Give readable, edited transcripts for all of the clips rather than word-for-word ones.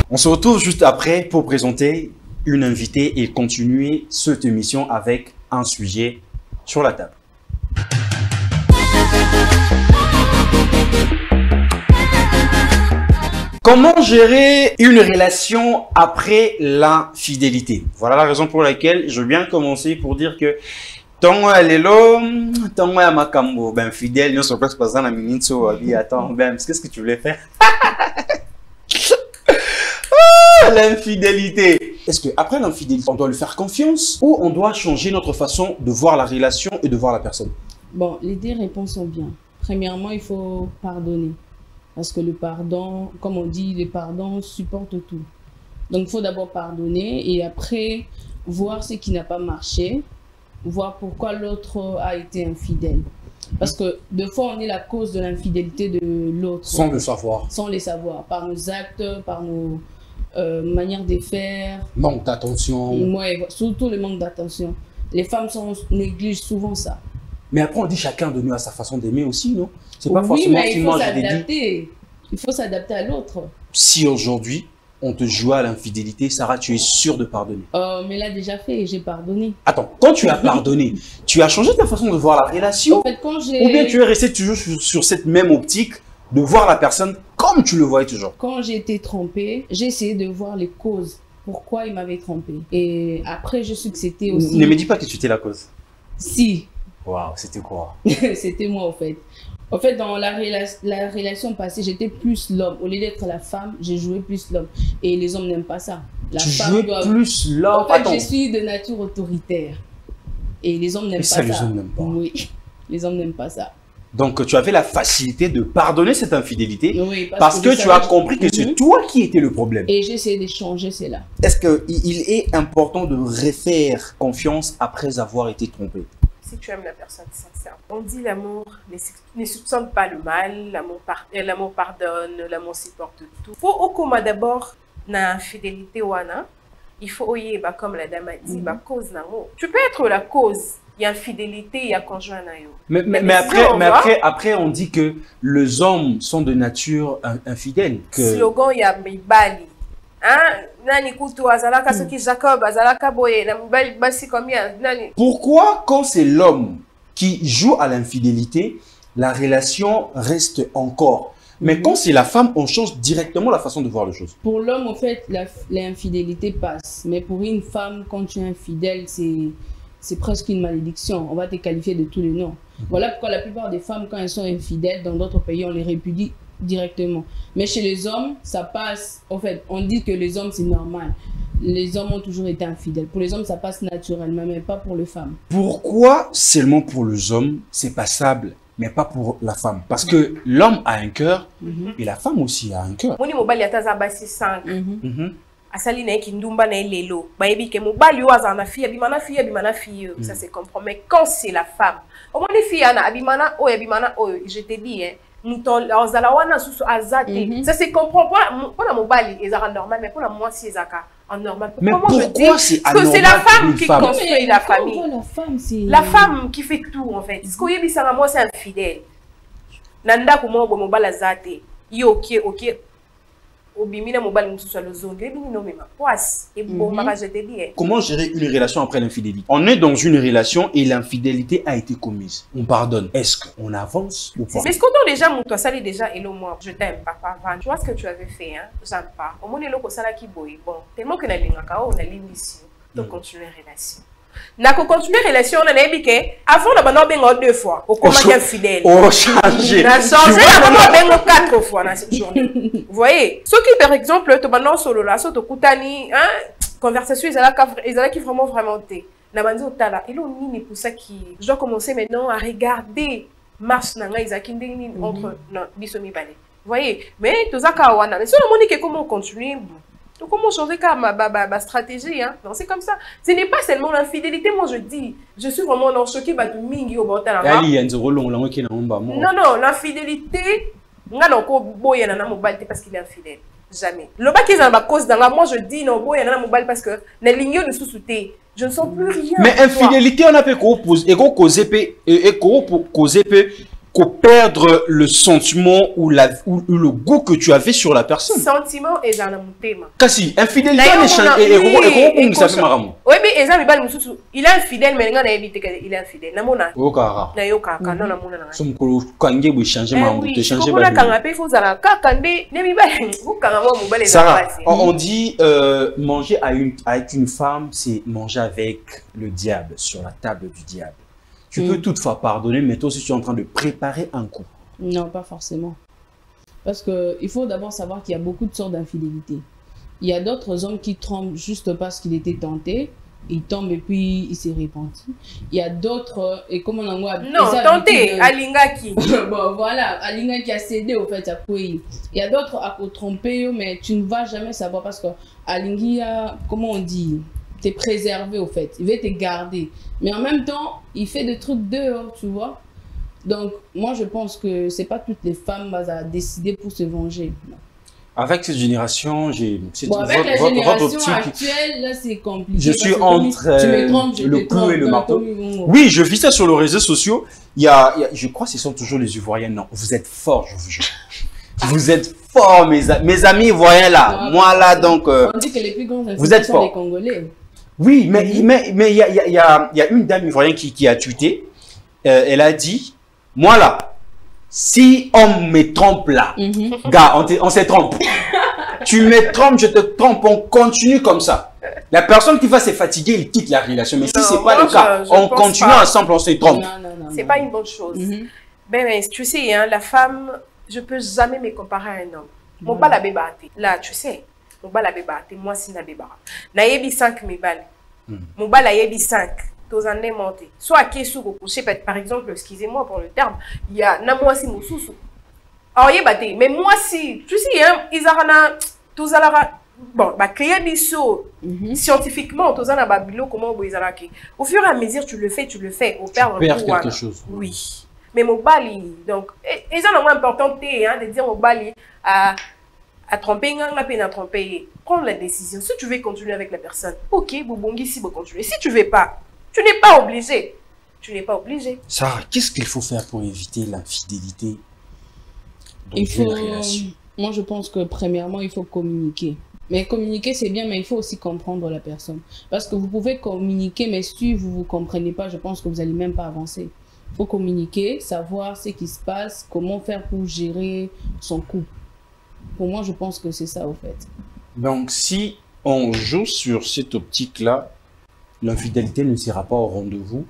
On se retrouve juste après pour présenter une invitée et continuer cette émission avec un sujet sur la table. Comment gérer une relation après l'infidélité? Voilà la raison pour laquelle je viens commencer pour dire que tant lelo, tant makambo, ben fidèle, nous sommes presque pas dans la minute so attends, ben qu'est-ce que tu voulais faire? L'infidélité. Est-ce que après l'infidélité, on doit lui faire confiance ou on doit changer notre façon de voir la relation et de voir la personne? Bon, les deux réponses sont bien. Premièrement, il faut pardonner. Parce que le pardon, comme on dit, le pardon supporte tout. Donc, il faut d'abord pardonner et après voir ce qui n'a pas marché, voir pourquoi l'autre a été infidèle. Parce que des fois, on est la cause de l'infidélité de l'autre. Sans le savoir. Sans les savoir. Par nos actes, par nos manières de faire. Manque d'attention. Ouais, surtout le manque d'attention. Les femmes négligent souvent ça. Mais après, on dit chacun de nous a sa façon d'aimer aussi, non? C'est pas oui, forcément mais il faut s'adapter. Il faut s'adapter à l'autre. Si aujourd'hui, on te joue à l'infidélité, Sarah, tu es sûre de pardonner? Mais là, déjà fait, j'ai pardonné. Attends, quand tu as pardonné, tu as changé ta façon de voir la relation? En fait, quand ou bien tu es resté toujours sur cette même optique de voir la personne comme tu le voyais toujours? Quand j'ai été trompée, j'ai essayé de voir les causes. Pourquoi il m'avait trompée. Et après, je sais que c'était aussi... Ne me dis pas que tu étais la cause. Si. Waouh, c'était quoi? C'était moi, en fait. En fait, dans la relation passée, j'étais plus l'homme. Au lieu d'être la femme, j'ai joué plus l'homme. Et les hommes n'aiment pas ça. Tu jouais plus l'homme? En fait, je suis de nature autoritaire. Et les hommes n'aiment pas ça. Les hommes n'aiment pas. Oui, les hommes n'aiment pas ça. Donc, tu avais la facilité de pardonner cette infidélité, oui, parce que tu as compris que c'est toi qui étais le problème. Et j'ai essayé de changer cela. Est-ce qu'il est important de refaire confiance après avoir été trompé? Si tu aimes la personne sincère. On dit l'amour ne soupçonne pas le mal, l'amour pardonne, l'amour supporte tout. Faut au coma d'abord na fidélité wana, il faut oyer comme la dame a dit cause nango. Tu peux être la cause, il y a infidélité, il y a conjoint na yo. Mais après on dit que les hommes sont de nature infidèles. Slogan il y a mibali. Hein? Pourquoi quand c'est l'homme qui joue à l'infidélité, la relation reste encore? Mais quand c'est la femme, on change directement la façon de voir les choses. Pour l'homme, en fait, l'infidélité passe. Mais pour une femme, quand tu es infidèle, c'est presque une malédiction. On va te qualifier de tous les noms. Voilà pourquoi la plupart des femmes, quand elles sont infidèles, dans d'autres pays, on les répudie directement. Mais chez les hommes, ça passe. En fait, on dit que les hommes, c'est normal. Les hommes ont toujours été infidèles. Pour les hommes, ça passe naturellement, mais pas pour les femmes. Pourquoi seulement pour les hommes, c'est passable, mais pas pour la femme? Parce que l'homme a un cœur et la femme aussi a un cœur. Asali na kindumba na lelo bayebi ke mobali waza na fille abimana fille ça se comprend. Mais quand c'est la femme au moins les filles ana abimana je te dis hein muton ozala wana susu azate ça se comprend pour la mobali ezara normal mais pour la moi si ezaka en normal. Mais pourquoi c'est parce que c'est la femme qui construit la famille. La femme qui fait tout en fait. Ce que yebi ça moi c'est infidèle nanda ko mo mobali azate yo OK Comment gérer une relation après l'infidélité? On est dans une relation et l'infidélité a été commise. On pardonne. Est-ce qu'on avance ou pas? Mais ce qu'on a déjà, toi, ça l'est déjà, hello moi, je t'aime, papa. Tu vois ce que tu avais fait, hein? J'aime pas. Au moins, l'autre, ça là qui boy. Bon, tellement que on a l'émission de continuer la relation. Na ko continuer relation na nebike avant na bana bengo 2 fois au comment bien fidèle changer na changer na bana bengo 4 fois dans cette journée. Vous voyez ce qui par exemple to bana solo là so to kutani hein conversation ils qui vraiment té na banzi otala ilo nini pour ça qui je dois commencer maintenant à regarder marche na nga izaki ndeni entre non biso mi balé. Vous voyez mais to zaka wana mais si on monique comment continuer. Donc, comment changer ma stratégie, hein? Non, c'est comme ça. Ce n'est pas seulement l'infidélité, moi je dis. Je suis vraiment dans choqué de mingi au bord de la non, non, l'infidélité, parce qu'il est infidèle. Jamais. Le bac est dans ma cause, moi je dis non, parce que les lignes de sous-souté, je ne sens plus rien. Mais infidélité, on a fait causer qu'au perdre le sentiment ou le goût que tu avais sur la personne. Sentiment et zanamutema. Kasi, infidélité, oui, mais il est infidèle, mais il est infidèle. Namona. Okara. Na yoka, non namona. Somko kange bo changer mambo, te changer ba. Sarah, on dit manger avec une femme, c'est manger avec le diable, sur la table du diable. Tu peux toutefois pardonner, mais toi aussi tu es en train de préparer un coup. Non, pas forcément. Parce qu'il faut d'abord savoir qu'il y a beaucoup de sortes d'infidélité. Il y a d'autres hommes qui trompent juste parce qu'il était tenté. Il tombe et puis il s'est repenti. Il y a d'autres, et comme on en voit... Non, tenté, Alingaki. Bon, voilà, Alingaki a cédé au fait à quoi. Il y a d'autres à tromper, mais tu ne vas jamais savoir parce que Alingui a, comment on dit, t'es préservé au fait. Il veut te garder. Mais en même temps, il fait des trucs dehors, tu vois. Donc, moi, je pense que c'est pas toutes les femmes à décider pour se venger. Non. Avec cette génération, avec la génération actuelle, là, c'est compliqué. Je suis entre le clou et le marteau. Oui, je vis ça sur les réseaux sociaux. Je crois que ce sont toujours les Ivoiriens. Non, vous êtes forts, je vous jure. Vous êtes forts, mes amis Ivoiriens là. Non, moi là, donc... on dit que les plus grands vous êtes forts. Les Congolais. Oui, mais il y a une dame ivoirienne qui a tweeté. Elle a dit, moi là, si on me trompe là, gars, on se trompe. Tu me trompes, je te trompe, on continue comme ça. La personne qui va se fatiguer, il quitte la relation. Mais si ce n'est pas le cas, on continue ensemble, on se trompe. C'est pas une bonne chose. Ben, tu sais, hein, la femme, je ne peux jamais me comparer à un homme. Mon bal a bébâté. Là, tu sais, mon bal a bébâté. Moi, c'est na bébara. Na yebi 5 mes balles. Mon bal a yebi 5. Tozane monté. Soit qui est sous couché, par exemple, excusez-moi pour le terme, il y a na moi si mon sous. Alors yebate, mais moi si, tu sais, hein, ils ont tous à la bon, bah créer des choses scientifiquement, tous à babilo comment vous izaraki. Au fur et à mesure tu le fais, au perdre quelque chose. Oui. Mais mon bali, donc, et ça n'a pas important hein, de dire mon bali à tromper, la peine à tromper. Prendre la décision. Si tu veux continuer avec la personne, ok, Boubongi, si vous continuez. Si tu ne veux pas, tu n'es pas obligé. Tu n'es pas obligé. Sarah, qu'est-ce qu'il faut faire pour éviter l'infidélité dans une relation? Moi, je pense que premièrement, il faut communiquer. Mais communiquer, c'est bien, mais il faut aussi comprendre la personne. Parce que vous pouvez communiquer, mais si vous ne vous comprenez pas, je pense que vous n'allez même pas avancer. Il faut communiquer, savoir ce qui se passe, comment faire pour gérer son couple. Pour moi, je pense que c'est ça, au fait. Donc, si on joue sur cette optique-là, l'infidélité ne sera pas au rendez-vous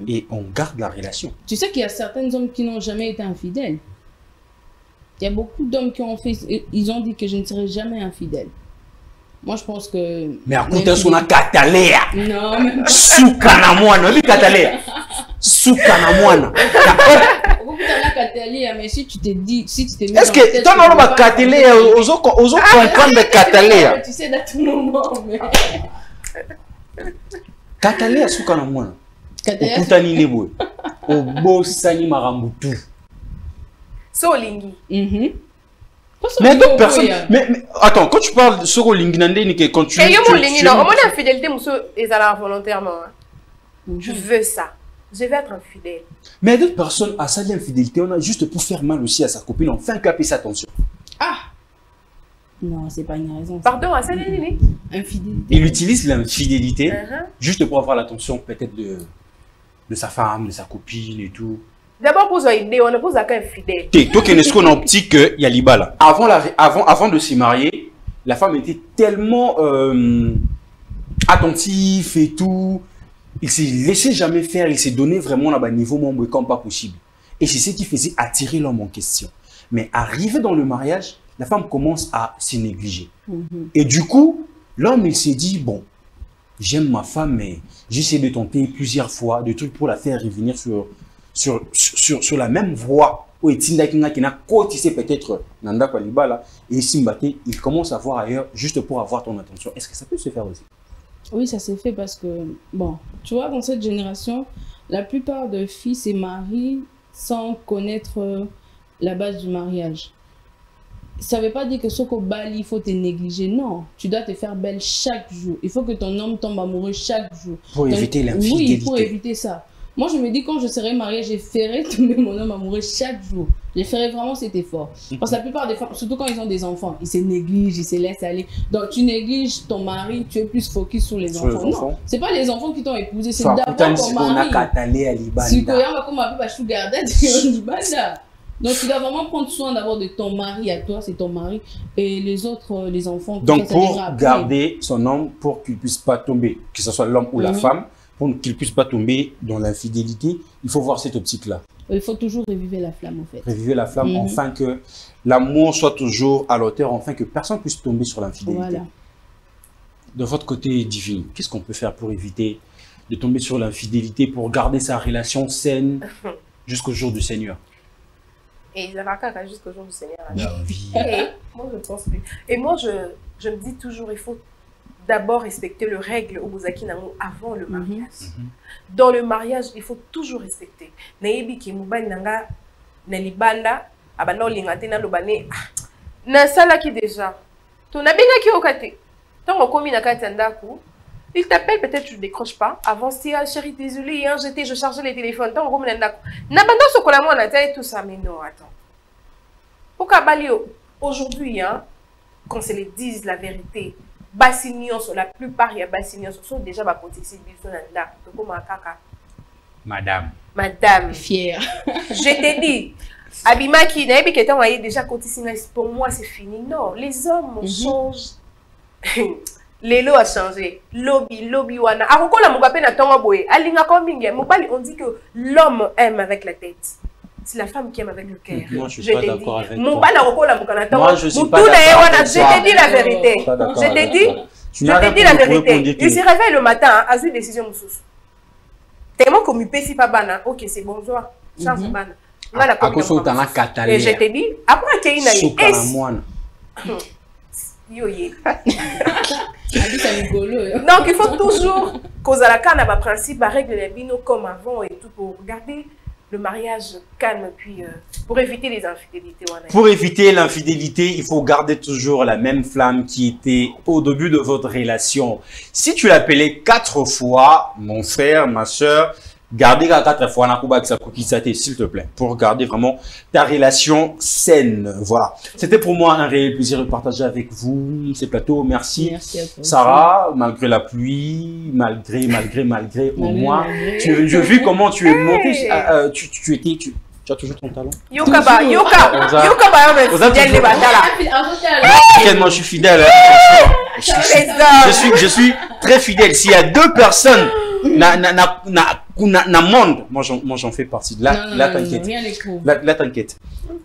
et on garde la relation. Tu sais qu'il y a certains hommes qui n'ont jamais été infidèles. Il y a beaucoup d'hommes qui ont fait, ils ont dit que je ne serai jamais infidèle. Moi, je pense que... Mais à côté de ce qu'on a cataléa. Non, même pas. Soukanamoine, oui, cataléa. Soukanamoine. Mais si tu t'es dit, si tu t'es mis... Est-ce que toi, on va cataléa, aux autres comprendre de cataléa. Tu sais, à tout moment, mais... Cataléa, Soukanamoine. Okutani nebo. Obosani marambutu. Solingi. Mais d'autres personnes. Mais attends, quand tu parles de Soro Linginande, quand tu. Et mon lingi, non, mon infidélité, monsieur, est là volontairement. Je veux ça. Je vais être infidèle. Mais d'autres personnes, à ça, l'infidélité, on a juste pour faire mal aussi à sa copine, on fait un peu appeler sa attention. Ah! Non, c'est pas une raison. Pardon, à ça, l'infidélité. Infidélité. Il utilise l'infidélité juste pour avoir l'attention peut-être de sa femme, de sa copine et tout. D'abord, pour ça, on ne pose qu'un fidèle. Toi, qui est-ce qu'on a optique, il y a l'Ibala. Avant de se marier, la femme était tellement attentive et tout. Il s'est laissé jamais faire, il s'est donné vraiment à un niveau membre comme pas possible. Et c'est ce qui faisait attirer l'homme en question. Mais arrivé dans le mariage, la femme commence à se négliger. Et du coup, l'homme, il s'est dit, bon, j'aime ma femme, mais j'essaie de tenter plusieurs fois de trucs pour la faire revenir sur la même voie. Et peut-être Nanda Kwalibala et Simbate, il commence à voir ailleurs juste pour avoir ton attention. Est-ce que ça peut se faire aussi? Oui, ça s'est fait parce que, bon, tu vois, dans cette génération, la plupart de filles se marient sans connaître la base du mariage. Ça ne veut pas dire que ce qu'au Bali, il faut te négliger. Non, tu dois te faire belle chaque jour. Il faut que ton homme tombe amoureux chaque jour. Pour éviter l'infidélité. Oui, pour éviter ça. Moi, je me dis, quand je serai mariée, je ferai tomber mon homme amoureux chaque jour. Je ferai vraiment cet effort. Parce que la plupart des femmes, surtout quand ils ont des enfants, ils se négligent, ils se laissent aller. Donc, tu négliges ton mari, tu es plus focus sur les enfants. Non, c'est pas les enfants qui t'ont épousé, c'est d'abord ton mari. Donc, tu dois vraiment prendre soin d'abord de ton mari à toi, c'est ton mari, et les autres, les enfants. Donc, pour garder son homme, pour qu'il ne puisse pas tomber, que ce soit l'homme ou la femme, pour qu'il ne puisse pas tomber dans l'infidélité, il faut voir cette optique-là. Il faut toujours reviver la flamme, en fait. Reviver la flamme, afin que l'amour soit toujours à l'auteur, afin que personne ne puisse tomber sur l'infidélité. Voilà. De votre côté, Divine, qu'est-ce qu'on peut faire pour éviter de tomber sur l'infidélité, pour garder sa relation saine jusqu'au jour du Seigneur? Et il va caca jusqu'au jour du Seigneur. Et moi, je pense plus. Et moi, je me dis toujours, il faut d'abord respecter le règle au Bozaki Namo avant le mariage. Dans le mariage, il faut toujours respecter. Naibi ki mubani nanga na libanda abana olingate na lobane na sala ki déjà. To na benga ki okate. Tant komi na kati ndaku, il t'appelle, peut-être tu ne décroches pas. Avant, si chérie, désolé, hier j'étais, je chargeais les téléphones. Tant komi na ndaku. Na banda so kola mo na taille tout ça, mais non, attends. Aujourd'hui, hein, qu'on se les dise la vérité, Bassignon, la plupart, il y a Bassignon, sont déjà ma protection. Madame. Fière. Je t'ai dit, Abima qui n'a pas déjà cotisé, pour moi c'est fini. Non, les hommes changent. Les lois ont changé. Lobby, wana. On dit que l'homme aime avec la tête. C'est la femme qui aime avec le cœur. Moi, je suis pas d'accord avec toi. Moi, je suis pas d'accord. Je t'ai dit la vérité. Je t'ai dit la vérité. Il se réveille le matin, a une décision. Tellement comme il peut si pas bana. Ok, c'est bon, joie. Chance bana. Et je t'ai dit, après qu'il y a donc il faut toujours causer la canne à principe, à règle les bino comme avant et tout pour garder le mariage calme, puis pour éviter les infidélités. Pour éviter l'infidélité, il faut garder toujours la même flamme qui était au début de votre relation. Si tu l'appelais 4 fois, mon frère, ma soeur, gardez 4 fois s'il te plaît, pour garder vraiment ta relation saine. Voilà. C'était pour moi un réel plaisir de partager avec vous ces plateaux. Merci. Merci à toi. Sarah, malgré la pluie, malgré au moins, j'ai vu comment tu es montée. Tu as toujours ton talent. Yoka, moi je suis fidèle. Je suis très fidèle. S'il y a 2 personnes monde, moi j'en fais partie. Là t'inquiète. Là t'inquiète.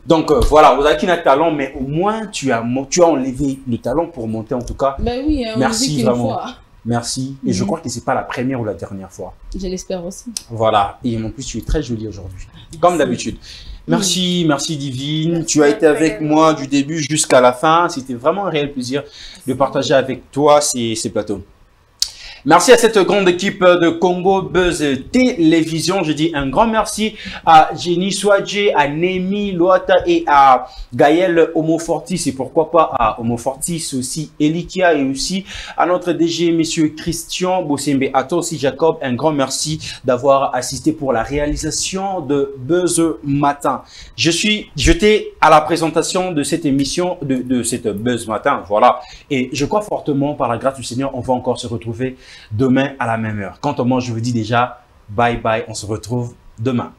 Donc voilà, vous avez un talent, mais au moins tu as enlevé le talent pour monter en tout cas. Ben oui, merci vraiment. Merci. Et je crois que c'est pas la première ou la dernière fois. Je l'espère aussi. Voilà. Et en plus, tu es très jolie aujourd'hui. Comme d'habitude. Merci, merci Divine. Tu as été avec moi du début jusqu'à la fin. C'était vraiment un réel plaisir de partager avec toi ces plateaux. Merci à cette grande équipe de Congo Buzz Télévision. Je dis un grand merci à Jenny Swadje, à Nemi Loata et à Gaël Homofortis et pourquoi pas à Homofortis aussi, Elikia et aussi à notre DG, monsieur Christian Bossembe. À toi aussi, Jacob, un grand merci d'avoir assisté pour la réalisation de Buzz Matin. J'étais à la présentation de cette émission, de cette Buzz Matin, voilà. Et je crois fortement, par la grâce du Seigneur, on va encore se retrouver demain à la même heure. Quant à moi, je vous dis déjà bye bye. On se retrouve demain.